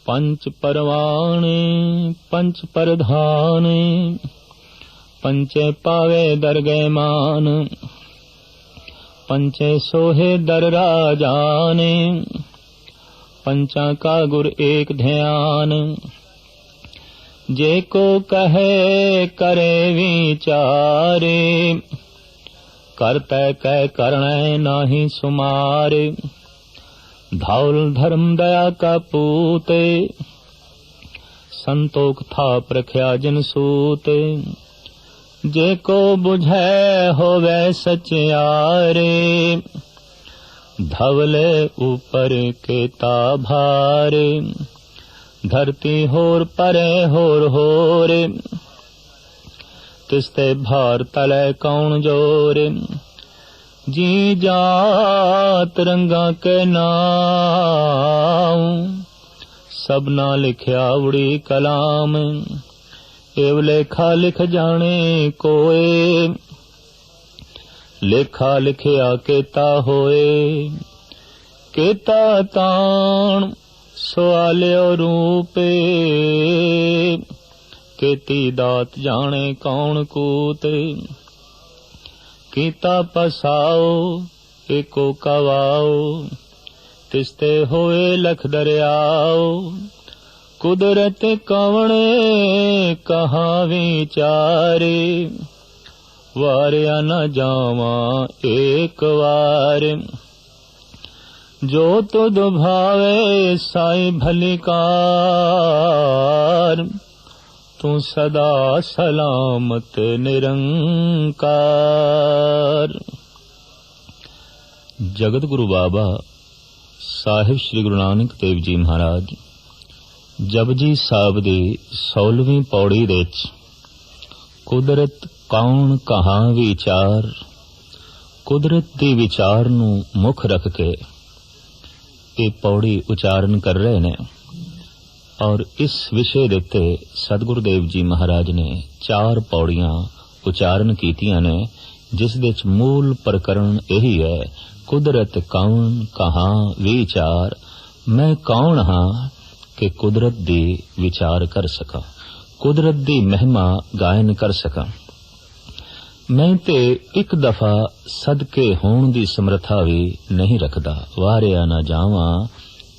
पंच परवाने पंच परधाने, पंचे पावे दरगह मान, पंचे सोहे दर राजाने, पंचा का गुर एक ध्यान। जे को कहे करे विचारे, करते कह करणे नाही सुमारे। धौल धर्म दया का पूते, संतोख था प्रख्या जिन सूते। जे को बुझे होवे सचियारे, धवले ऊपर केता भारे। धरती होर परे होर होरे, तिसते भार तले कौन जोरे। जी जात रंगा के नाम, सबना लिखया उड़ी कलाम। एव लेखा लिख जाने कोए, लेखा लिखया केता होए। केता ताण सवाल्यो रूपे, केती दात जाने कौन कूते। कीता पसाओ एको कवाओ, तिसते होए लख दरियाओ। कुदरत कवणे कहा विचारे, वारिया न जावा एक वार। जो तुद भावे साई भलिकार, तू सदा सलामत निरंकार। जगत गुरु बाबा साहिब श्री गुरु नानक देव जी महाराज जपजी साहिब दी 16वीं पौड़ी दे कुदरत कौन कहाँ विचार, कुदरत दी विचार नू मुख रख के ये पौड़ी उचारण कर रहे ने। और इस विषय देते सतगुरुदेव जी महाराज ने 4 पौड़ियां उचारण कीतियां ने, जिस दे मूल प्रकरण यही है, कुदरत कौन कहाँ विचार। मैं कौन हाँ कि कुदरत दी विचार कर सका, कुदरत दी महिमा गायन कर सका। मैं ते एक दफा सदके होण दी समर्था भी नहीं रखदा, वारिया ना जावा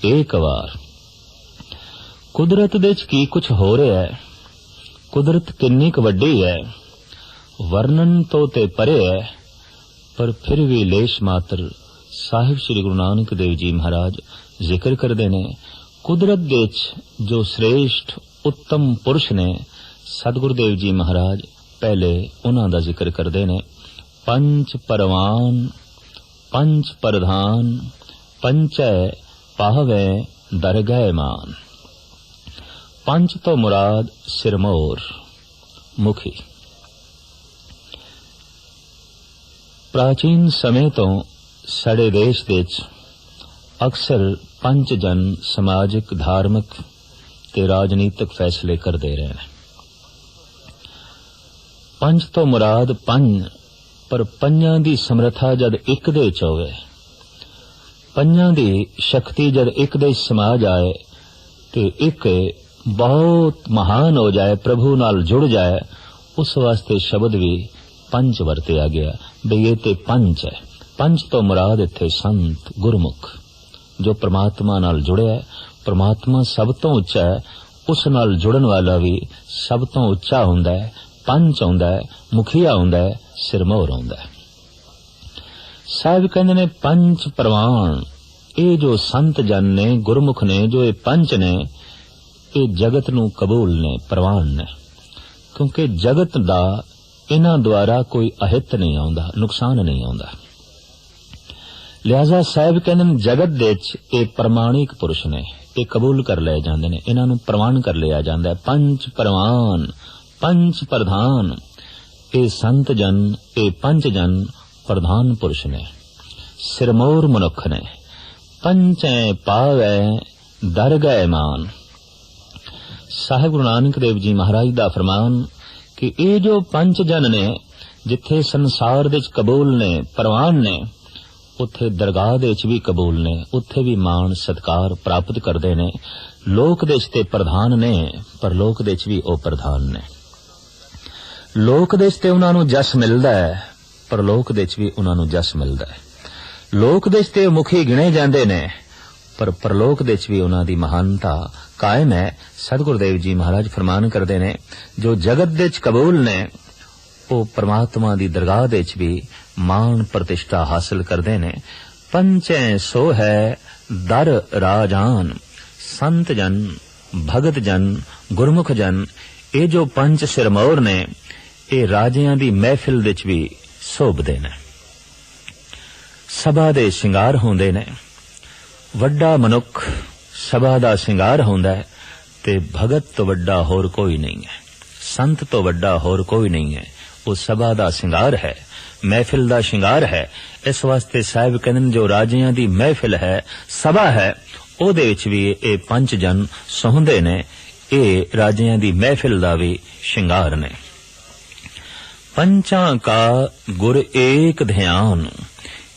एक वार। कुदरत दे की कुछ हो रहा है, कुदरत किन्नी क वड्डी है, वर्णन तो ते परे है, पर फिर भी लेश मात्र साहिब श्री गुरु नानक देव जी महाराज जिक्र करदे ने। कुदरत दे जो श्रेष्ठ उत्तम पुरुष ने, सतगुरुदेव जी महाराज पहले उन्हां दा जिक्र करदे ने। पंच परवान पंच प्रधान, पंचै पाहवे दरगह मान। पंच तो मुराद सिरमौर मुखी। प्राचीन समय तो साडे देश विच अक्सर पंच जन समाजिक धार्मिक ते राजनीतिक फैसले करते रहे हैं। पंच तो मुराद पंज, पर पंजां दी समर्था जद एक दे च होवे, पंजां दी शक्ति जद एक दे समा जाए ते एक बहुत महान हो जाए, प्रभु नाल जुड़ जाए, उस वास्ते शब्द भी पंच वरतिया गया बई ये ते पंच है। पंच तो मुराद इत्थे संत गुरमुख जो परमात्मा नाल जुड़े है। परमात्मा सब तो उच्चा है, उस नाल जुड़न वाला भी सब तो उच्चा हुंदा है। पंच हुंदा है, मुखिया हुंदा है, सिरमौर हुंदा है। साहिब कहंदे ने पंच प्रवान, ये जो संत जन ने गुरमुख ने, जो ये पंच ने, ये जगत नू कबूल ने, प्रवान ने, क्योंकि जगत दा इन्हां द्वारा कोई अहित नहीं आउंदा, नुकसान नहीं आउंदा। लिहाजा साहिब कहंदे ने जगत दे ये प्रमाणिक पुरुष ने, ये कबूल कर ले जांदे ने, इन्हां नू प्रवान कर लिया जांदा है। पंच प्रवान पंच प्रधान, ये संत जन, ये पंच जन प्रधान पुरुष ने, सिरमौर मनुख ने। पंचै पावै दरगह मान। साहिब गुरु नानक देव जी महाराज दा फरमान कि ये जो पंच जन ने, जिथे संसार दे कबूल ने, प्रवान ने, उथे दरगाह दे भी कबूल ने, उथे भी मान सत्कार प्राप्त करते ने। ਲੋਕ ਦੇ 'ਚ ਤੇ ਪ੍ਰਧਾਨ ਨੇ, ਪਰ ਲੋਕ ਦੇ 'ਚ ਵੀ ਉਹ ਪ੍ਰਧਾਨ ਨੇ। ਲੋਕ ਦੇ 'ਚ ਤੇ ਉਹਨਾਂ ਨੂੰ ਜਸ ਮਿਲਦਾ ਹੈ, ਪਰ ਲੋਕ ਦੇ 'ਚ ਵੀ ਉਹਨਾਂ ਨੂੰ ਜਸ ਮਿਲਦਾ ਹੈ। ਲੋਕ ਦੇ 'ਚ ਤੇ ਮੁਖੀ ਗਿਣੇ ਜਾਂਦੇ ਨੇ, ਪਰ ਪਰਲੋਕ ਦੇ 'ਚ ਵੀ ਉਹਨਾਂ ਦੀ ਮਹਾਨਤਾ ਕਾਇਮ ਹੈ। ਸਤਿਗੁਰੂ ਦੇਵ ਜੀ ਮਹਾਰਾਜ ਫਰਮਾਨ ਕਰਦੇ ਨੇ, ਜੋ ਜਗਤ ਦੇ 'ਚ ਕਬੂਲ ਨੇ ਉਹ ਪਰਮਾਤਮਾ ਦੀ ਦਰਗਾਹ ਦੇ 'ਚ ਵੀ ਮਾਣ ਪ੍ਰਤਿਸ਼ਠਾ ਹਾਸਲ ਕਰਦੇ ਨੇ। ਪੰਚੈ ਸੋ ਹੈ ਦਰ ਰਾਜਾਨ, ਸੰਤ ਜਨ, ਭਗਤ ਜਨ, ਗੁਰਮੁਖ ਜਨ। ਇਹ ਜੋ ਪੰਜ ਸਿਰਮੌਰ ਨੇ ਇਹ ਰਾਜਿਆਂ ਦੀ ਮਹਿਫਿਲ ਦੇ 'ਚ ਵੀ ਸ਼ੋਭਦੇ ਨੇ, ਸਭਾ ਦੇ ਸ਼ਿੰਗਾਰ ਹੁੰਦੇ ਨੇ। ਵੱਡਾ ਮਨੁੱਖ ਸਭਾ ਦਾ ਸ਼ਿੰਗਾਰ ਹੁੰਦਾ ਹੈ ਤੇ ਭਗਤ ਤੋਂ ਵੱਡਾ ਹੋਰ ਕੋਈ ਨਹੀਂ ਹੈ, ਸੰਤ ਤੋਂ ਵੱਡਾ ਹੋਰ ਕੋਈ ਨਹੀਂ ਹੈ। ਉਹ ਸਭਾ ਦਾ ਸ਼ਿੰਗਾਰ ਹੈ, ਮਹਿਫਿਲ ਦਾ ਸ਼ਿੰਗਾਰ ਹੈ। ਇਸ ਵਾਸਤੇ ਸਾਹਿਬ ਕਹਿੰਦੇ ਨੇ, ਜੋ ਰਾਜਿਆਂ ਦੀ ਮਹਿਫਿਲ ਹੈ, ਸਭਾ ਹੈ, ਉਹਦੇ ਵਿੱਚ ਵੀ ਇਹ ਪੰਜ ਜਨ ਸੌਂਦੇ ਨੇ। ਇਹ ਰਾਜਿਆਂ ਦੀ ਮਹਿਫਿਲ ਦਾ ਵੀ ਸ਼ਿੰਗਾਰ ਨੇ। ਪੰਚਾਂ ਕਾ ਗੁਰ ਏਕ ਧਿਆਨ।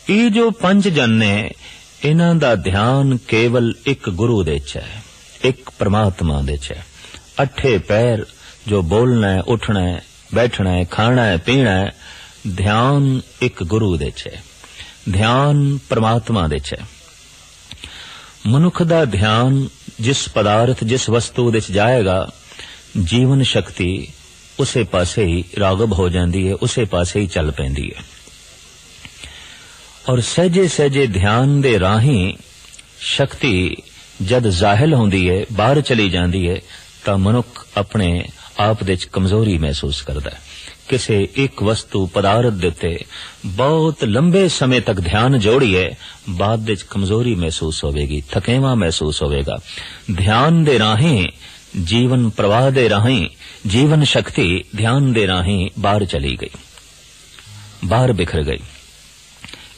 ਇਹ ਜੋ ਪੰਜ ਜਨ ਨੇ ਇਹਨਾਂ ਦਾ ਧਿਆਨ ਕੇਵਲ ਇੱਕ ਗੁਰੂ ਦੇ 'ਚ ਹੈ, ਇੱਕ ਪ੍ਰਮਾਤਮਾ ਦੇ 'ਚ ਹੈ। ਅੱਠੇ ਪੈਰ ਜੋ ਬੋਲਣਾ ਹੈ, ਉੱਠਣਾ ਹੈ, ਬੈਠਣਾ ਹੈ, ਖਾਣਾ ਹੈ, ਪੀਣਾ ਹੈ, ਧਿਆਨ ਇੱਕ ਗੁਰੂ ਦੇ 'ਚ ਹੈ, ਧਿਆਨ ਪ੍ਰਮਾਤਮਾ ਦੇ 'ਚ ਹੈ। ਮਨੁੱਖ ਦਾ ਧਿਆਨ ਜਿਸ ਪਦਾਰਥ, ਜਿਸ ਵਸਤੂ ਦੇ 'ਚ ਜਾਏਗਾ, ਜੀਵਨ ਸ਼ਕਤੀ ਉਸੇ ਪਾਸੇ ਹੀ ਰਾਗਬ ਹੋ ਜਾਂਦੀ ਹੈ, ਉਸੇ ਪਾਸੇ ਹੀ ਚੱਲ ਪੈਂਦੀ ਹੈ। ਔਰ ਸਹਿਜੇ ਸਹਿਜੇ ਧਿਆਨ ਦੇ ਰਾਹੀਂ ਸ਼ਕਤੀ ਜਦ ਜ਼ਾਹਿਲ ਹੁੰਦੀ ਹੈ, ਬਾਹਰ ਚਲੀ ਜਾਂਦੀ ਹੈ, ਤਾਂ ਮਨੁੱਖ ਆਪਣੇ ਆਪ ਦੇ 'ਚ ਕਮਜ਼ੋਰੀ ਮਹਿਸੂਸ ਕਰਦਾ ਹੈ। ਕਿਸੇ ਇੱਕ ਵਸਤੂ ਪਦਾਰਥ ਦੇ ਉੱਤੇ ਬਹੁਤ ਲੰਬੇ ਸਮੇਂ ਤੱਕ ਧਿਆਨ ਜੋੜੀਏ, ਬਾਅਦ ਵਿੱਚ ਕਮਜ਼ੋਰੀ ਮਹਿਸੂਸ ਹੋਵੇਗੀ, ਥਕੇਵਾਂ ਮਹਿਸੂਸ ਹੋਵੇਗਾ। ਧਿਆਨ ਦੇ ਰਾਹੀਂ, ਜੀਵਨ ਪ੍ਰਵਾਹ ਦੇ ਰਾਹੀਂ, ਜੀਵਨ ਸ਼ਕਤੀ ਧਿਆਨ ਦੇ ਰਾਹੀਂ ਬਾਹਰ ਚਲੀ ਗਈ, ਬਾਹਰ ਬਿਖਰ ਗਈ।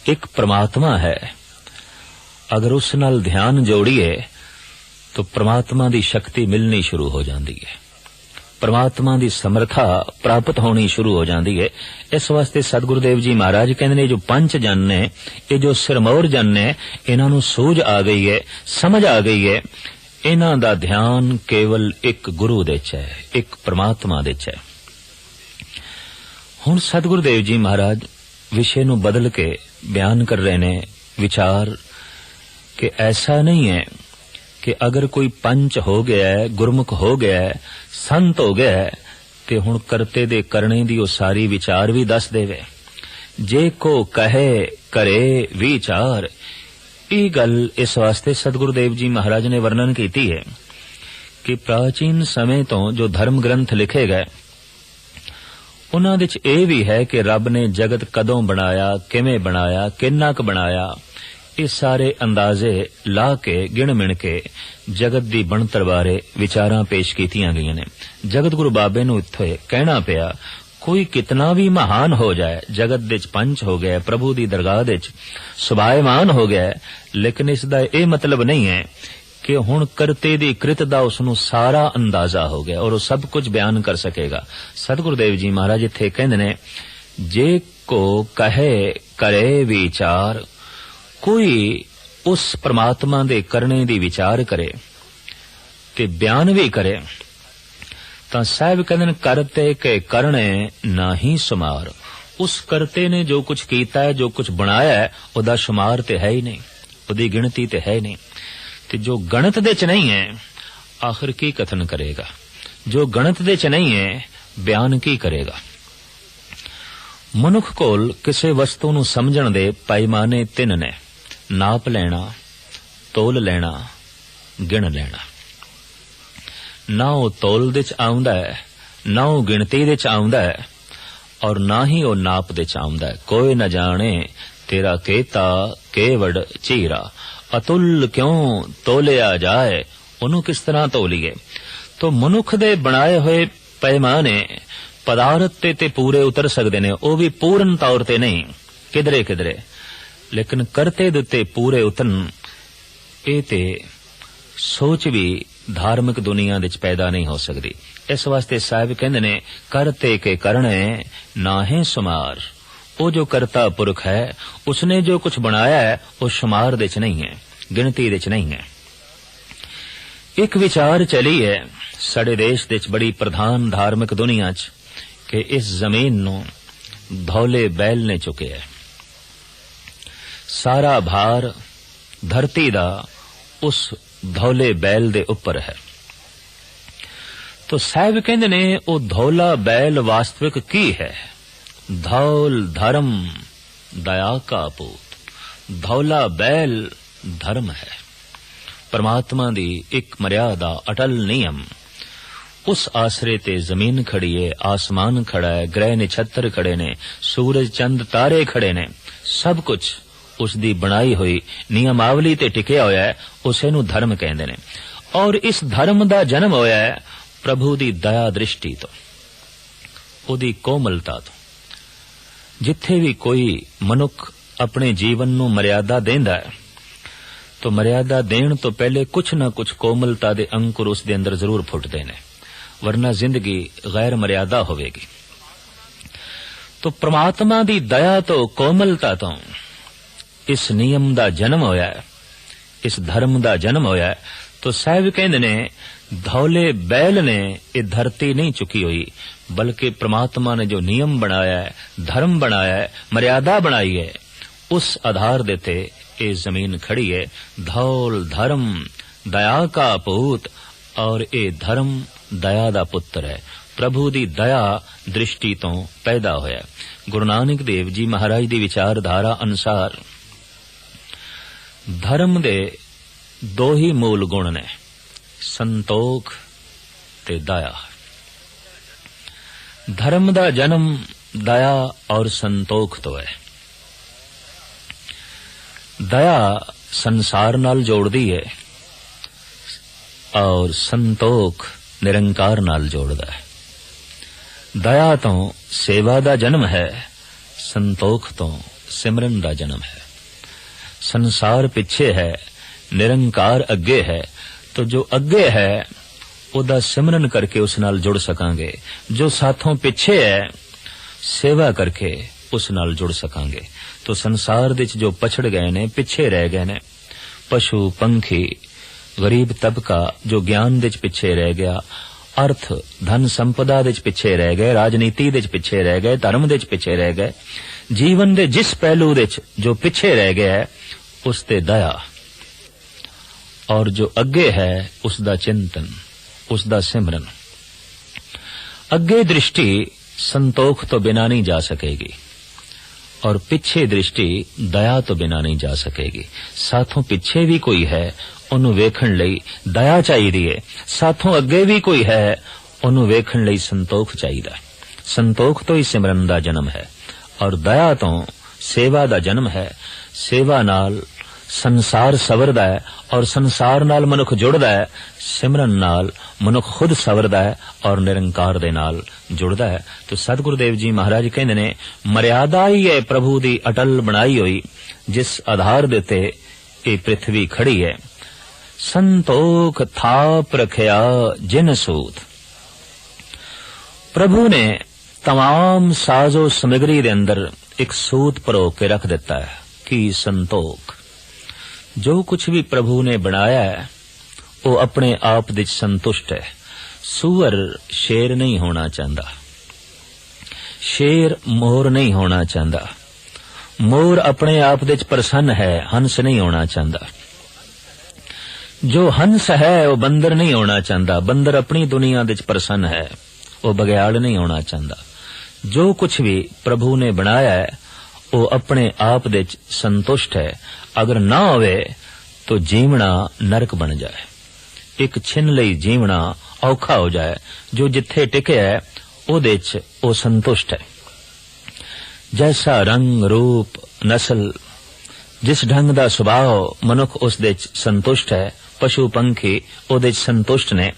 ਇੱਕ ਪ੍ਰਮਾਤਮਾ ਹੈ, ਅਗਰ ਉਸ ਨਾਲ ਧਿਆਨ ਜੋੜੀਏ ਤਾਂ ਪ੍ਰਮਾਤਮਾ ਦੀ ਸ਼ਕਤੀ ਮਿਲਣੀ ਸ਼ੁਰੂ ਹੋ ਜਾਂਦੀ ਹੈ, ਪ੍ਰਮਾਤਮਾ ਦੀ ਸਮਰੱਥਾ ਪ੍ਰਾਪਤ ਹੋਣੀ ਸ਼ੁਰੂ ਹੋ ਜਾਂਦੀ ਹੈ। ਇਸ ਵਾਸਤੇ ਸਤਿਗੁਰੂ ਦੇਵ ਜੀ ਮਹਾਰਾਜ ਕਹਿੰਦੇ ਨੇ, ਜੋ ਪੰਜ ਜਨ ਨੇ, ਇਹ ਜੋ ਸਿਰਮੌਰ ਜਨ ਨੇ, ਇਹਨਾਂ ਨੂੰ ਸੂਝ ਆ ਗਈ ਹੈ, ਸਮਝ ਆ ਗਈ ਹੈ। ਇਹਨਾਂ ਦਾ ਧਿਆਨ ਕੇਵਲ ਇੱਕ ਗੁਰੂ ਦੇ 'ਚ ਹੈ, ਇੱਕ ਪ੍ਰਮਾਤਮਾ ਦੇ 'ਚ ਹੈ। ਹੁਣ ਸਤਿਗੁਰੂ ਦੇਵ ਜੀ ਮਹਾਰਾਜ ਵਿਸ਼ੇ ਨੂੰ ਬਦਲ ਕੇ ਬਿਆਨ ਕਰ ਰਹੇ ਨੇ ਵਿਚਾਰ ਕਿ ਐਸਾ ਨਹੀਂ ਹੈ ਕਿ ਅਗਰ ਕੋਈ ਪੰਚ ਹੋ ਗਿਆ ਹੈ, ਗੁਰਮੁਖ ਹੋ ਗਿਆ ਹੈ, ਸੰਤ ਹੋ ਗਿਆ ਹੈ, ਤੇ ਹੁਣ ਕਰਤੇ ਦੇ ਕਰਨੇ ਦੀ ਉਹ ਸਾਰੀ ਵਿਚਾਰ ਵੀ ਦੱਸ ਦੇਵੇ। ਜੇ ਕੋ ਕਹੇ ਕਰੇ ਵਿਚਾਰ। ਇਹ ਗੱਲ ਇਸ ਵਾਸਤੇ ਸਤਿਗੁਰੂ ਦੇਵ ਜੀ ਮਹਾਰਾਜ ਨੇ ਵਰਣਨ ਕੀਤੀ ਹੈ ਕਿ ਪ੍ਰਾਚੀਨ ਸਮੇਂ ਤੋਂ ਜੋ ਧਰਮ ਗ੍ਰੰਥ ਲਿਖੇ ਗਏ, ਉਹਨਾਂ ਵਿੱਚ ਇਹ ਵੀ ਹੈ ਕਿ ਰੱਬ ਨੇ ਜਗਤ ਕਦੋਂ ਬਣਾਇਆ, ਕਿਵੇਂ ਬਣਾਇਆ, ਕਿੰਨਾ ਕੁ ਬਣਾਇਆ। ਇਹ ਸਾਰੇ ਅੰਦਾਜ਼ੇ ਲਾ ਕੇ, ਗਿਣ ਮਿਣ ਕੇ ਜਗਤ ਦੀ ਬਣਤਰ ਬਾਰੇ ਵਿਚਾਰਾਂ ਪੇਸ਼ ਕੀਤੀਆਂ ਗਈਆਂ ਨੇ। ਜਗਤ ਗੁਰੂ ਬਾਬੇ ਨੂੰ ਇੱਥੇ ਕਹਿਣਾ ਪਿਆ, ਕੋਈ ਕਿਤਨਾ ਵੀ ਮਹਾਨ ਹੋ ਜਾਏ, ਜਗਤ ਦੇ 'ਚ ਪੰਚ ਹੋ ਗਿਆ, ਪ੍ਰਭੂ ਦੀ ਦਰਗਾਹ ਦੇ 'ਚ ਸੁਭਾਇਮਾਨ ਹੋ ਗਿਆ, ਲੇਕਿਨ ਇਸ ਦਾ ਇਹ ਮਤਲਬ ਨਹੀਂ ਹੈ ਕਿ ਹੁਣ ਕਰਤੇ ਦੀ ਕ੍ਰਿਤ ਦਾ ਉਸ ਨੂੰ ਸਾਰਾ ਅੰਦਾਜ਼ਾ ਹੋ ਗਿਆ ਔਰ ਉਹ ਸਭ ਕੁਝ ਬਿਆਨ ਕਰ ਸਕੇਗਾ। ਸਤਿਗੁਰੂ ਦੇਵ ਜੀ ਮਹਾਰਾਜ ਇੱਥੇ ਕਹਿੰਦੇ ਨੇ, ਜੇ ਕੋ ਕਹੇ ਕਰੇ ਵਿਚਾਰ। ਕੋਈ ਉਸ ਪ੍ਰਮਾਤਮਾ ਦੇ ਕਰਨੇ ਦੀ ਵਿਚਾਰ ਕਰੇ ਤੇ ਬਿਆਨ ਵੀ ਕਰੇ ਤਾਂ ਸਾਹਿਬ ਕਹਿੰਦੇ ਨੇ, ਕਰਤੇ ਕੇ ਕਰਨੇ ਨਾਹੀ ਸੁਮਾਰ। ਉਸ ਕਰਤੇ ਨੇ ਜੋ ਕੁਝ ਕੀਤਾ ਹੈ, ਜੋ ਕੁਝ ਬਣਾਇਆ ਹੈ, ਉਹਦਾ ਸ਼ੁਮਾਰ ਤੇ ਹੈ ਹੀ ਨਹੀਂ, ਉਹਦੀ ਗਿਣਤੀ ਤੇ ਹੈ ਹੀ ਨਹੀਂ। ਤੇ ਜੋ ਗਣਤ ਦੇ 'ਚ ਨਹੀਂ ਹੈ, ਆਖਿਰ ਕੀ ਕਥਨ ਕਰੇਗਾ? ਜੋ ਗਣਤ ਦੇ 'ਚ ਨਹੀਂ ਹੈ, ਬਿਆਨ ਕੀ ਕਰੇਗਾ? ਮਨੁੱਖ ਕੋਲ ਕਿਸੇ ਵਸਤੂ ਨੂੰ ਸਮਝਣ ਦੇ ਪੈਮਾਨੇ ਤਿੰਨ ਨੇ: ਨਾਪ ਲੈਣਾ, ਤੋਲ ਲੈਣਾ, ਗਿਣ ਲੈਣਾ। ਨਾ ਉਹ ਤੋਲ ਦੇ 'ਚ ਆਉਂਦਾ ਹੈ, ਨਾ ਉਹ ਗਿਣਤੀ ਦੇ 'ਚ ਆਉਂਦਾ ਹੈ, ਔਰ ਨਾ ਹੀ ਉਹ ਨਾਪ ਦੇ 'ਚ ਆਉਂਦਾ ਹੈ। ਕੋਈ ਨਾ ਜਾਣੇ ਤੇਰਾ ਕੇਤਾ ਕੇਵੜ ਚੀਰਾ। ਅਤੁੱਲ ਕਿਉਂ ਤੋਲਿਆ ਜਾਏ, ਉਹਨੂੰ ਕਿਸ ਤਰ੍ਹਾਂ ਤੋਲੀਏ? ਤੋ ਮਨੁੱਖ ਦੇ ਬਣਾਏ ਹੋਏ ਪੈਮਾਨੇ ਪਦਾਰਥ ਤੇ ਪੂਰੇ ਉਤਰ ਸਕਦੇ ਨੇ, ਉਹ ਵੀ ਪੂਰਨ ਤੌਰ ਤੇ ਨਹੀਂ, ਕਿਧਰੇ ਕਿਧਰੇ, ਲੇਕਿਨ ਕਰਤੇ ਦੇ ਉੱਤੇ ਪੂਰੇ ਉਤਰਨ ਇਹ ਤੇ ਸੋਚ ਵੀ ਧਾਰਮਿਕ ਦੁਨੀਆ ਵਿੱਚ ਪੈਦਾ ਨਹੀਂ ਹੋ ਸਕਦੀ। ਇਸ ਵਾਸਤੇ ਸਾਹਿਬ ਕਹਿੰਦੇ ਨੇ, ਕਰਤੇ ਕੇ ਕਰਨੇ ਨਾਹੇ ਸੁਮਾਰ। ਉਹ ਜੋ ਕਰਤਾ ਪੁਰਖ ਹੈ, ਉਸਨੇ ਜੋ ਕੁਝ ਬਣਾਇਆ ਹੈ, ਉਹ ਸ਼ੁਮਾਰ ਦੇ 'ਚ ਨਹੀਂ ਹੈ, ਗਿਣਤੀ ਦੇ 'ਚ ਨਹੀਂ ਹੈ। एक विचार चली है साडे देश दे बड़ी प्रधान धार्मिक दुनिया च कि इस जमीन नूं धौले बैल ने चुके है। सारा भार धरती दा उस धौले बैल दे उपर है। तो साहब कहंदे ने ओ धौला बैल वास्तविक की है? धौल धर्म दया का पूत। धौला बैल धर्म है, परमात्मा दी एक मर्यादा अटल नियम। उस आसरे ते जमीन खड़ी है, आसमान खड़ा है, ग्रह नक्षत्र खड़े ने, सूरज चंद तारे खड़े ने, सब कुछ उस दी बनाई हुई नियमावली ते टिकिया होया है। उसे नूं धर्म कहंदे ने। और इस धर्म दा जन्म होया है प्रभु दी दया दृष्टि तो, उदी कोमलता तो। जिथे भी कोई मनुख अपने जीवन नूं मर्यादा देंदा है तो मर्यादा देण तो पहले कुछ न कुछ कोमलता दे अंकुर उस दे अंदर जरूर फुटदे ने, वरना जिंदगी गैर मर्यादा होवेगी। तो परमात्मा दी दया तो कोमलता तो इस नियम दा जन्म होया है, इस धर्म दा जन्म होया है। तो साहब कहंदे ने धौले बैल ने ये धरती नहीं चुकी हुई, बल्कि परमात्मा ने जो नियम बनाया है, धर्म बनाया है, मर्यादा बनाई है, उस आधार देते ये जमीन खड़ी है। धौल धर्म दया का पूत, और ये धर्म दया दा पुत्र है। प्रभु दी दया दृष्टि तो पैदा होया। गुरु नानक देव जी महाराज दी विचारधारा अनुसार धर्म दे दो ही मूल गुण ने, संतोख ते दया। धर्म दा जन्म दया और संतोख तो है। दया संसार नाल जोड़दी है और संतोख निरंकार नाल जोड़दा है। दया तो सेवा दा जन्म है, संतोख तो सिमरन दा जन्म है। संसार पिछे है, निरंकार अगे है, तो जो अगे है उदा सिमरन करके उस नाल जुड़ सकांगे। जो साथों पिछे है सेवा करके उस नाल जुड़ सकांगे। तो संसार विच जो पछड़ गए ने, पिछे रह गए ने, पशु पंखी गरीब तबका जो ज्ञान विच पिछे रह गया, अर्थ धन संपदा विच पिछे रह गए, राजनीति विच पिछे रह गए, धर्म विच पिछे रह गए, जीवन दे जिस पहलू विच जो पिछे रह गया है उस ते दया, और जो अगे है उसदा चिंतन, उसदा सिमरन। अगे दृष्टि संतोख तो बिना नहीं जा सकेगी और पीछे दृष्टि दया तो बिना नहीं जा सकेगी। साथों पिछे भी कोई है उन्हें वेखण लई दया चाहिए, साथों अगे भी कोई है उन्हें वेखण लई संतोख चाहिए। संतोख तो ही सिमरन दा जन्म है और दया तो सेवा दा जन्म है। सेवा नाल संसार सवरदा है और संसार नाल मनुख जुड़दा है। सिमरन नाल मनुख खुद सवरदा है और निरंकार दे नाल जुड़दा है। तो सतगुरुदेव जी महाराज कहंदे ने मर्यादा ही है प्रभु दी अटल बनाई हुई, जिस आधार देते ये पृथ्वी खड़ी है। संतोख थाप रखया जिन सूत। प्रभु ने तमाम साजो सामग्री दे अंदर एक सूत परो के रख दिता है कि संतोख। जो कुछ भी प्रभु ने बनाया है वो अपने आप विच संतुष्ट है। सूअर शेर नहीं होना चाहता, शेर मोर नहीं होना चाहता, मोर अपने आप विच प्रसन्न है, हंस नहीं होना चाहता। जो हंस है वो बंदर नहीं होना चाहता, बंदर अपनी दुनिया विच प्रसन्न है, वो बघियाड़ नहीं होना चाहता। जो कुछ भी प्रभु ने बनाया है वो अपने आप विच संतुष्ट है। अगर ना होवे तो जीवना नरक बन जाए, एक छिन लई जीवना औखा हो जाए। जो जिथे टिके है ओदे च वो संतुष्ट है। जैसा रंग रूप नस्ल जिस ढंग दा सुभाव मनुख उस दे च संतुष्ट है, पशु पंखी ओदे च संतुष्ट ने।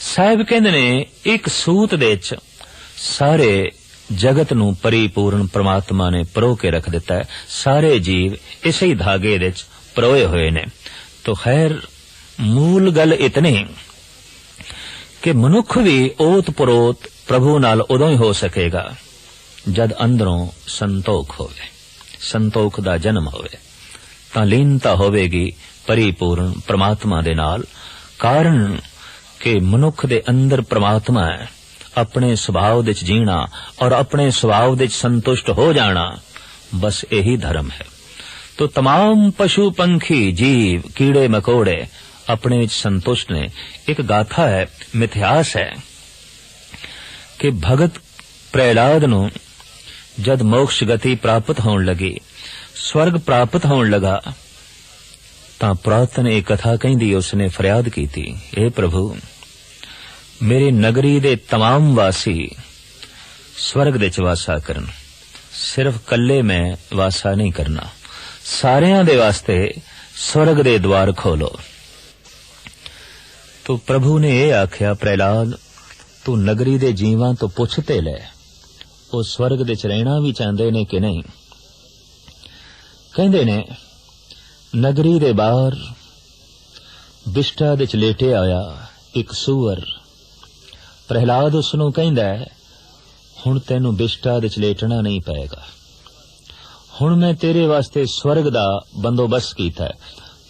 साहिब कहंदे ने एक सूत दे च सारे जगत नूं परिपूर्ण परमात्मा ने परो के रख दिता है। सारे जीव इसे ही धागे दे च परोए हुए ने। तो खैर मूल गल इतनी कि मनुख भी ओत परोत प्रभु नाल उदों ही हो सकेगा जद अंदरों संतोख होवे, संतोख दा जन्म होवे, तां लीनता होवेगी परिपूर्ण परमात्मा दे नाल। कारण कि मनुख दे अंदर परमात्मा है, अपने सुभाव दे जीना और अपने सुभाव दे संतुष्ट हो जाना, बस यही धर्म है। तो तमाम पशु पंखी जीव कीड़े मकोड़े अपने संतुष्ट ने। एक गाथा है, मिथ्यास है कि भगत प्रहलाद नूं जद मोक्ष गति प्राप्त होने लगी, स्वर्ग प्राप्त होने लगा, तां पुरातन एक कथा कहिंदी उसने फरियाद की थी, हे प्रभु मेरी नगरी दे तमाम वासी स्वर्ग दे च वासा करन, सिर्फ कल्ले मैं वासा नहीं करना, सारियां दे वास्ते स्वर्ग दे द्वार खोलो। तो प्रभु ने ये आख्या, प्रहलाद तू नगरी दे जीवां तो पुछ ते लै, वो स्वर्ग दे च रहना भी चाहते ने कि नहीं। कहंदे ने नगरी दे बाहर बिष्टा दे च लेटे आया एक सूअर। प्रहलाद उसनूं कहंदा है, हुण तैनूं बिष्टा दे च लेटना नहीं पएगा, हुण मैं तेरे वास्ते स्वर्ग दा बंदोबस्त कीता है,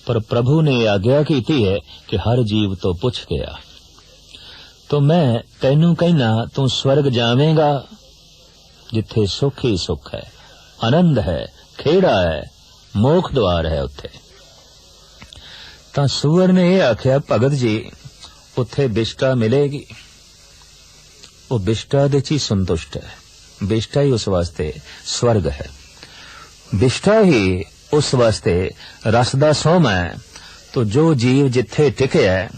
पर प्रभु ने आग्या कीती है कि हर जीव तो पुछ गया, तो मैं तैनूं कहना तू स्वर्ग जावेगा जिथे सुख ही सुख है, आनंद है, खेड़ा है, मोख द्वार है उत्थे। तां सूअर ने यह आख्या, भगत जी उत्थे बिष्टा मिलेगी, वो बिष्टा दे च संतुष्ट है, बिष्टा ही उस वास्ते स्वर्ग है, बिष्टा ही उस वास्ते रस दा सोमा है। तो जो जीव जिथे टिके है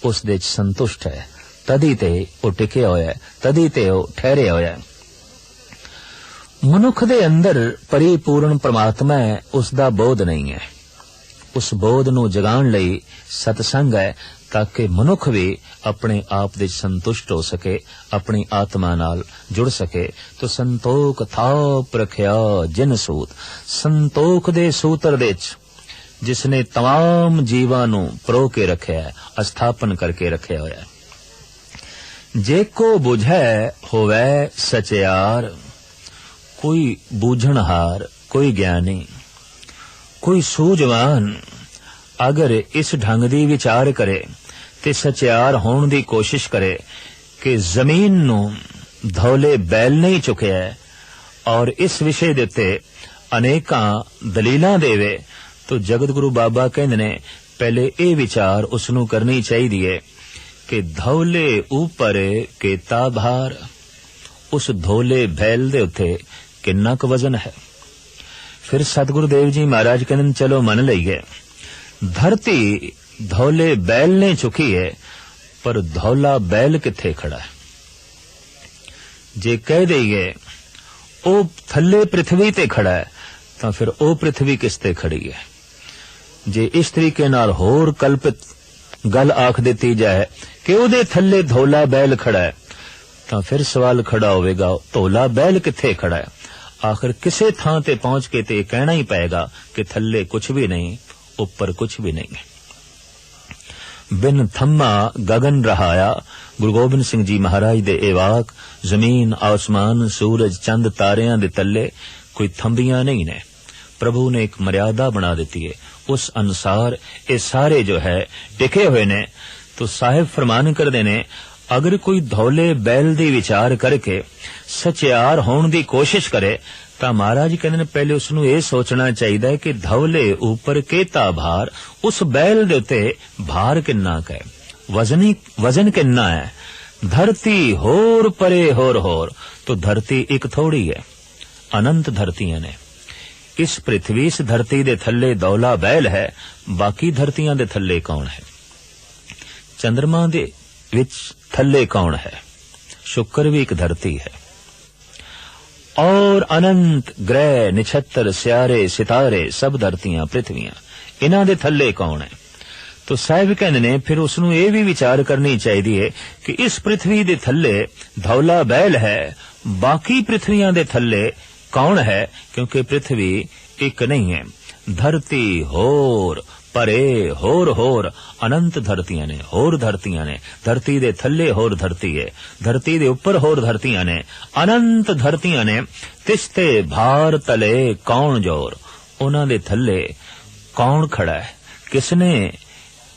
उस दे च संतुष्ट है, तदी ते वो टिके होया है, तदी ते वो ठहरे होया है। मनुख दे अंदर परिपूर्ण परमात्मा है, उसदा बोध नहीं है। उस बोध नूं जगाण लई सतसंग है, ताकि मनुख भी अपने आप दे संतुष्ट हो सके, अपनी आत्मा नाल जुड़ सके। तो संतोख थाप रखिया जिन सूत, संतोख दे सूत्र दे जिसने तमाम जीवां नूं परो के रखिया है, स्थापन करके रखिया होया है। जे को बुझै होवै सचियार, कोई बूझणहार, कोई ज्ञानी, कोई सूझवान अगर इस ढंग दी विचार करे ते सचियार होने दी कोशिश करे कि जमीन नूं धौले बैल नहीं चुकिया है और इस विषय दे उत्ते अनेकां दलीलां देवे, तो जगत गुरु बाबा कहंदे ने पहले ये विचार उसनूं करनी चाहिए कि धौले ऊपर केता भार, उस धौले बैल दे उत्ते किन्ना क वजन है। फिर सतगुरु देव जी महाराज कहंदे चलो मन लईए, धरती धौले बैल ने चुकी है, पर धौला बैल किथे खड़ा है। जे कह दईए ओ थल्ले पृथ्वी ते खड़ा है, तो फिर ओ पृथ्वी किसते खड़ी है। जे इस तरीके नाल होर कल्पित गल आख देती जाए कि ओदे थल्ले धौला बैल खड़ा है, तो फिर सवाल खड़ा होवेगा धौला बैल किथे खड़ा है। आखिर किसे थां ते पहुंच के ते कहना ही पएगा कि थल्ले कुछ भी नहीं, ऊपर कुछ भी नहीं है। बिन थम्मा गगन रहाया, गुरु गोबिंद सिंह जी महाराज दे ए वाक, जमीन आसमान सूरज चंद तारियां दे तले कोई थंबियां नहीं ने। प्रभु ने एक मर्यादा बना देती है, उस अनुसार ये सारे जो है टिके हुए ने। तो साहिब फरमान कर देने, अगर कोई धौले बैल दी विचार करके सचियार होने दी कोशिश करे, तो महाराज कहते ने पहले उसनू ये सोचना चाहिए कि धौले ऊपर केता भार, उस बैल दे उत्ते भार किन्ना है, वजन किन्ना है। धरती होर परे होर, तो धरती एक थोड़ी है, अनंत धरतियां ने। इस पृथ्वी इस धरती दे थल्ले धौला बैल है, बाकी धरतियां दे थल्ले कौन है। चंद्रमा दे विच थल्ले कौन है, शुक्र भी एक धरती है, और अनंत ग्रह निछत्तर स्यारे सितारे सब धरतियां पृथ्वियां, इन्हां दे थल्ले कौन है। तो साहिब कहने ने फिर उसनू ये भी विचार करनी चाहिए कि इस पृथ्वी दे थल्ले धौला बैल है, बाकी पृथ्वियां दे थल्ले कौन है, क्योंकि पृथ्वी एक नहीं है। धरती होर परे होर अनंत धरतियां ने, होर धरतियां ने, धरती दे थल्ले होर धरती है, धरती दे ऊपर होर धरतियां ने, अनंत धरतियां ने। तिस्ते भार तले कौन जोर, उन्हां दे थल्ले कौन खड़ा है, किसने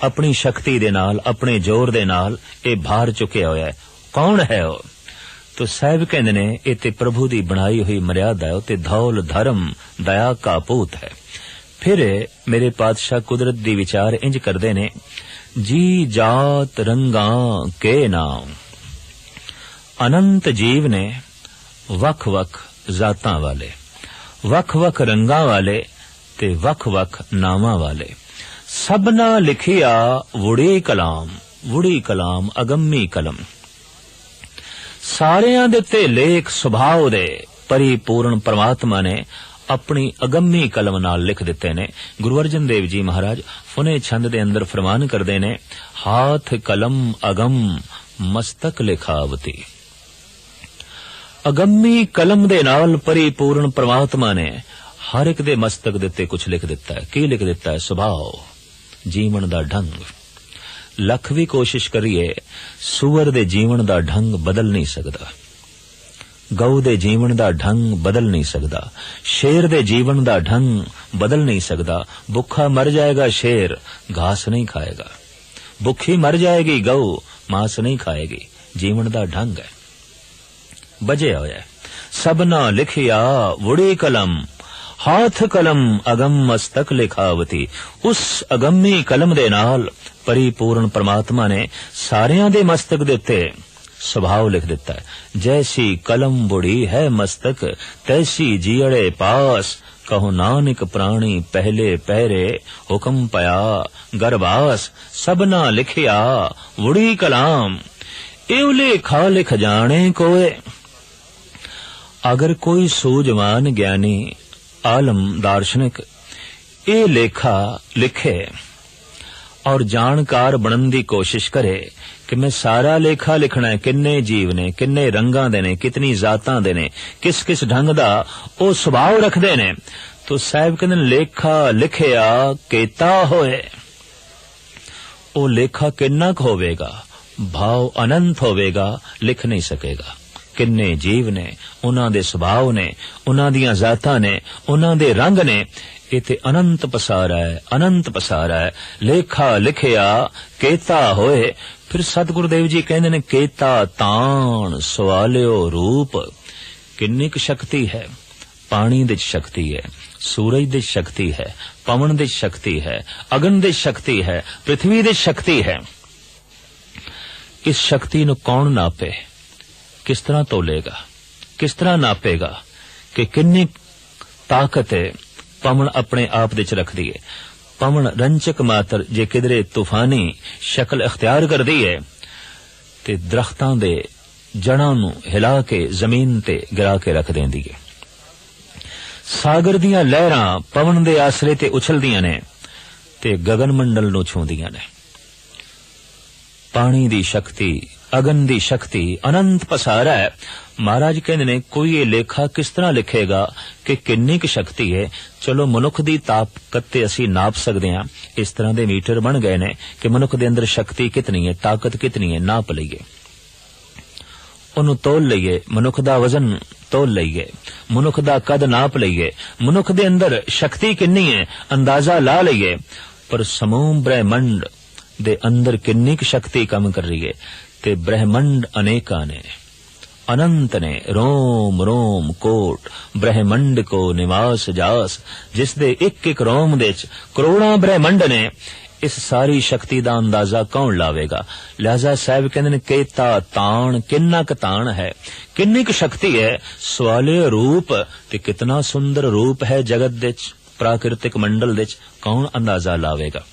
अपनी शक्ति दे नाल, अपने जोर दे नाल ये भार चुकिया होया है। कौन है वो? तो साहब कहंदे ने ये ते प्रभु दी बनाई हुई मर्यादा है, ते धौल धर्म दया का पूत है। फिर मेरे पातशाह कुदरत दी विचार इंज करदे ने, जी जात रंगा के नाम। अनंत जीव ने वख वख जातां वाले, वख वख रंगां वाले ते वख वख नावां वाले, सबना लिखिया वुड़ी कलाम, वुड़ी कलाम अगम्मी कलम। सारियां दे ते लेख सुभाव दे परिपूर्ण परमात्मा ने अपनी अगम्मी कलम नाल लिख दिते ने। गुरु अर्जन देव जी महाराज फुने छंद दे अंदर फरमान करदे ने, हाथ कलम अगम मस्तक लिखावती। अगम्मी कलम दे नाल परिपूर्ण परमात्मा ने हर एक दे मस्तक दे उत्ते कुछ लिख दिता है। की लिख दिता है? सुभाव, जीवन दा ढंग। लख भी कोशिश करिए, सूअर दे जीवन दा ढंग बदल नहीं सकदा, गऊ दे जीवन दा ढंग बदल नहीं सकदा, शेर दे जीवन दा ढंग बदल नहीं सकदा। भुखा मर जाएगा शेर, घास नहीं खाएगा। भुखी मर जाएगी गऊ, मांस नहीं खाएगी। जीवन दा ढंग है, बजे होया। सबना लिखिया वुड़ी कलम, हाथ कलम अगम मस्तक लिखावती। उस अगम्मी कलम दे नाल परिपूर्ण परमात्मा ने सारियां दे मस्तक दे उत्ते स्वभाव लिख दिता है। जैसी कलम बुड़ी है मस्तक, तैसी जियड़े पास। कहो नानक प्राणी पहले पहरे, हुक्म पया गरबास। सबना लिखिया वुड़ी कलाम, एव लेखा लिख जाने कोय। अगर कोई सूझवान ज्ञानी आलम दार्शनिक ये लेखा लिखे और जानकार बनने की कोशिश करे कि मैं सारा लेखा लिखना है, किन्ने जीव ने, किन्ने रंगां दे ने, कितनी जातां दे ने, किस किस ढंग दा ओ सुभाव रखदे ने, तो साहब कहंदे लेखा लिखिया केता होए। ओ लेखा किन्ना क होवेगा? भाव अनंत होवेगा, लिख नहीं सकेगा। किन्ने जीव ने, उन्हां दे सुभाव ने, उन्हां दियां जातां ने, उन्हां दे रंग ने, इते अनंत पसारा है, अनंत पसारा है। लेखा लिखिया केता होए। फिर सतगुरुदेव जी कहंदे ने, केता ताण सवालियो रूप। किन्नी क शक्ति है? पानी दे शक्ति है, सूरज दे शक्ति है, पवन दे शक्ति है, अगन दे शक्ति है, पृथ्वी दे शक्ति है। इस शक्ति नु कौन नापे? किस तरह तोलेगा? किस तरह नापेगा कि किन्नी ताकत है? पवन अपने आप दे च रख दिए। पवन रंचक मात्र जे किधरे तूफानी शक्ल अख्तियार कर दी है ते दरख्तां दे जड़ां नू हिला के जमीन ते गिरा के रख देंदी है। सागर दियां लहरां पवन दे आसरे ते उछलदियां ने ते गगन मंडल नू छूंदियां ने। पानी दी शक्ति, अगन दी शक्ति अनंत पसारा है। महाराज कहंदे ने कोई ये लेखा किस तरह लिखेगा कि किन्नी क शक्ति है। चलो मनुख दी ताकत ते असी नाप सकदे हां। इस तरह दे मीटर बन गए ने कि मनुख दे अंदर शक्ति कितनी है, ताकत कितनी है, नाप लईए, ओनू तोल लईए। मनुख दा वजन तोल लईए, मनुख दा कद नाप लईए, मनुख दे अंदर शक्ति किन्नी है अंदाजा ला लईए। पर समूह ब्रह्मंड दे अंदर किन्नी क शक्ति कम कर रही है ते ब्रह्मंड अनेका ने, अनंत ने, रोम रोम कोट ब्रह्मंड को निवास जास। जिस दे एक एक रोम दे करोड़ां ब्रह्मंड ने। इस सारी शक्ति दा अंदाजा कौन लावेगा? लिहाजा साहब कहंदे ने केता ताण, किन्ना क ताण है, किन्नी क शक्ति है। सवाले रूप ते कितना सुंदर रूप है जगत दे प्राकृतिक मंडल दे, कौन अंदाजा लावेगा?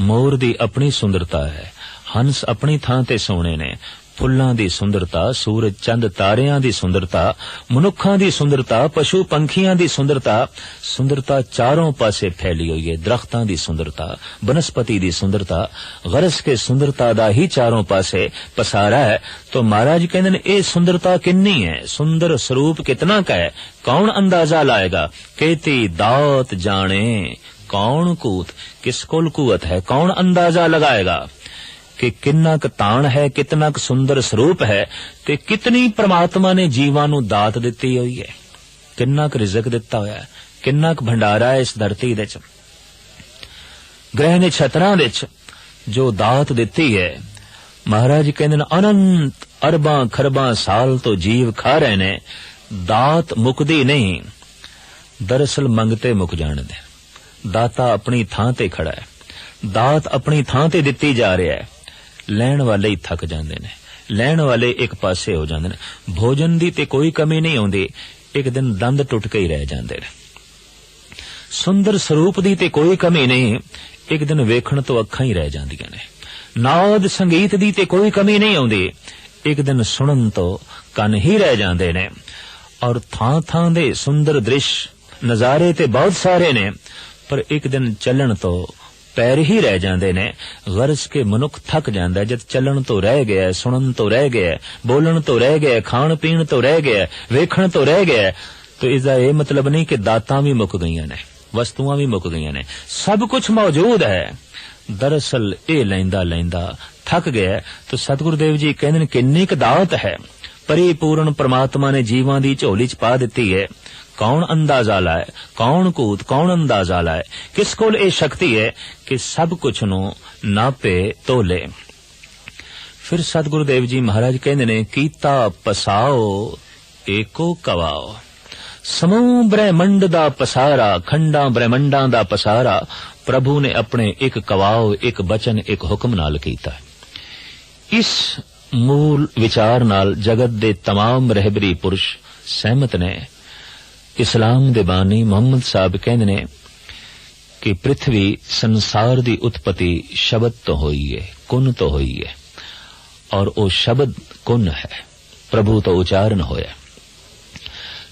मोर दी अपनी सुंदरता है, हंस अपनी थां ते सोने ने, फुल्लां दी सुंदरता, सूरज चंद तारियां दी सुंदरता, मनुखां दी सुंदरता, पशु पंखियां दी सुंदरता, सुंदरता चारों पासे फैली हुई है। दरख्तां दी सुंदरता, वनस्पति दी सुंदरता, गरज के सुंदरता दा ही चारों पासे पसारा है। तो महाराज कहंदे ने ए सुंदरता किन्नी है, सुंदर स्वरूप कितना का है, कौन अंदाजा लाएगा? केती दात जाने कौन कूत, किस कोल कुवत है, कौन अंदाजा लगाएगा कि कितना क ताण है, कितना क सुंदर स्वरूप है ते कितनी परमात्मा ने जीवां नू दात दित्ती हुई है, कितना क रिज़क दिता होया है, कितना क भंडारा है इस धरती दे च। ग्रह नक्षत्रां विच जो दात दित्ती है, महाराज कहंदे ने अनंत अरबां खरबां साल तो जीव खा रहे ने, दात मुकदी नहीं। दरअसल मंगते मुक जाणदे, दाता अपनी थां ते खड़ा है, दात अपनी थां ते दित्ती जा रहा है, लैण वाले ही थक जांदे ने, लैण वाले एक पासे हो जांदे ने। भोजन दी ते कोई कमी नहीं आउंदी, एक दिन दंद टुट के ही रह जांदे ने। सुंदर स्वरूप दी ते कोई कमी नहीं, एक दिन वेखण तो अखां ही रह जांदियां ने। नाद संगीत दी ते कोई कमी नहीं आउंदी, एक दिन सुनन तो कन ही रह जांदे ने। और थां थां दे सुंदर दृश्य नजारे ते बहुत सारे ने, पर एक दिन चलन तो पैर ही रह जांदे ने। गर्ज के मनुख थक जांदा है, जद चलन तो रह गया, सुनन तो रह गया, बोलन तो रह गया, खाण पीण तो रह गया, वेखण तो रह गया। तो इसदा ये मतलब नहीं कि दातां भी मुक गईयां ने, वस्तुआं भी मुक गईयां ने, सब कुछ मौजूद है। दरअसल ये लैंदा लैंदा थक गया। तो सतगुरुदेव जी कहंदे ने किन्नी क दात है, परिपूर्ण परमात्मा ने जीवां दी झोली च पा दित्ती है। कौन अंदाजा लाए, कौन कूत, कौन अंदाजा लाए, किस कोल ये शक्ति है कि सब कुछ नु नापे तोले। फिर सतगुरुदेव जी महाराज कहंदे ने कीता पसाओ एको कवाओ। समूह ब्रह्मंड दा पसारा, खंडा ब्रह्मंडां दा पसारा प्रभु ने अपने एक कवाओ, एक बचन, एक हुक्म नाल कीता। इस मूल विचार नाल जगत दे तमाम रहबरी पुरुष सहमत ने। इस्लाम दे बानी मुहम्मद साहब कहंदे ने कि पृथ्वी संसार दी उत्पत्ति शब्द तो होई है, कुन तो होई है, और वो शब्द कुन है, प्रभु तो उच्चारण होया।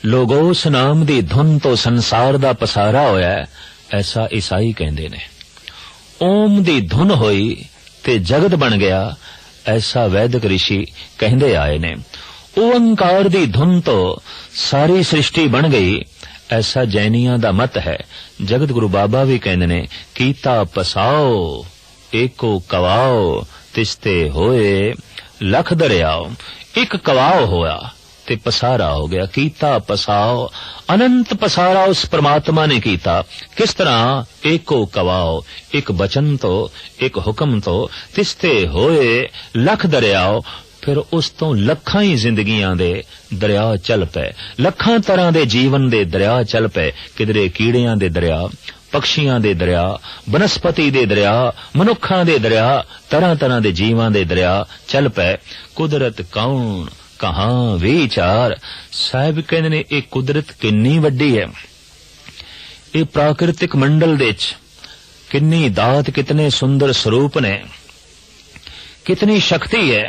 लोगोस नाम दी धुन तो संसार दा पसारा होया, ऐसा ईसाई कहंदे ने। ओम दी धुन होई ते जगत बन गया, ऐसा वैदिक ऋषि कहंदे आए ने। ओंकार दी धुन तो सारी सृष्टि बन गई, ऐसा जैनियां दा मत है। जगत गुरु बाबा भी कहंदे ने कीता पसाओ एको कवाओ, तिस्ते होए लख दरियाओ। एक कवाओ होया ते पसारा हो गया। कीता पसाओ, अनंत पसारा उस परमात्मा ने कीता। किस तरह? एको कवाओ, एक बचन तो, एक हुक्म तो, तिस्ते होए लख दरियाओ। फिर उस तो लखां ही जिंदगियां दे दरिया चल पे, लखां तरह दे जीवन दे दरिया चल पे। किधरे कीड़ियां दे दरिया, पक्षियां दे दरिया, बनस्पति दे दरिया, मनुखां दे दरिया, तरह तरह दे जीवां दे दरिया चल पे। कुदरत कौन कहां विचार। साहिब कहंदे ने ये कुदरत किन्नी वड्डी है, ये प्राकृतिक मंडल दे च किन्नी दात, कितने सुंदर स्वरूप ने, कितनी शक्ति है।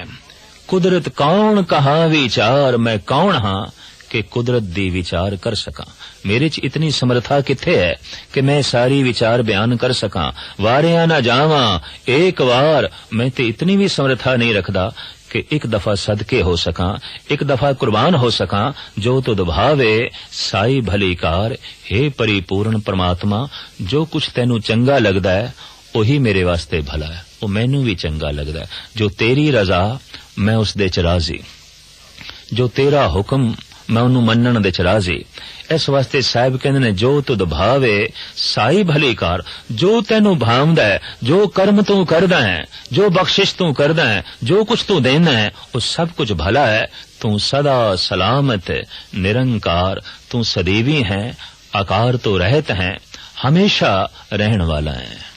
कुदरत कौन कहां विचार, मैं कौन हां कि कुदरत दी विचार कर सका। मेरे च इतनी समर्था किथे है कि मैं सारी विचार बयान कर सका। वारिया ना जावा एक बार, मैं ते इतनी भी समर्था नहीं रखदा कि एक दफा सदके हो सका, एक दफा कुर्बान हो सका। जो तुद भावे साई भलीकार। हे परिपूर्ण परमात्मा, जो कुछ तेनू चंगा लगदा है वही मेरे वास्ते भला है, वो मैनू भी चंगा लगदा है। जो तेरी रजा मैं उस दे च राजी, जो तेरा हुक्म मैं उन्नू मनण दे च राजी। इस वास्ते साहिब कहंदे ने जो तुद भावे साई भलीकार। जो तेनू भावदा है, जो कर्म तू करदा है, जो बख्शिश तू करदा है, जो कुछ तू देना है, वो सब कुछ भला है। तू सदा सलामत निरंकार, तू सदैवी है, आकार तो रहत है, हमेशा रहन वाला है।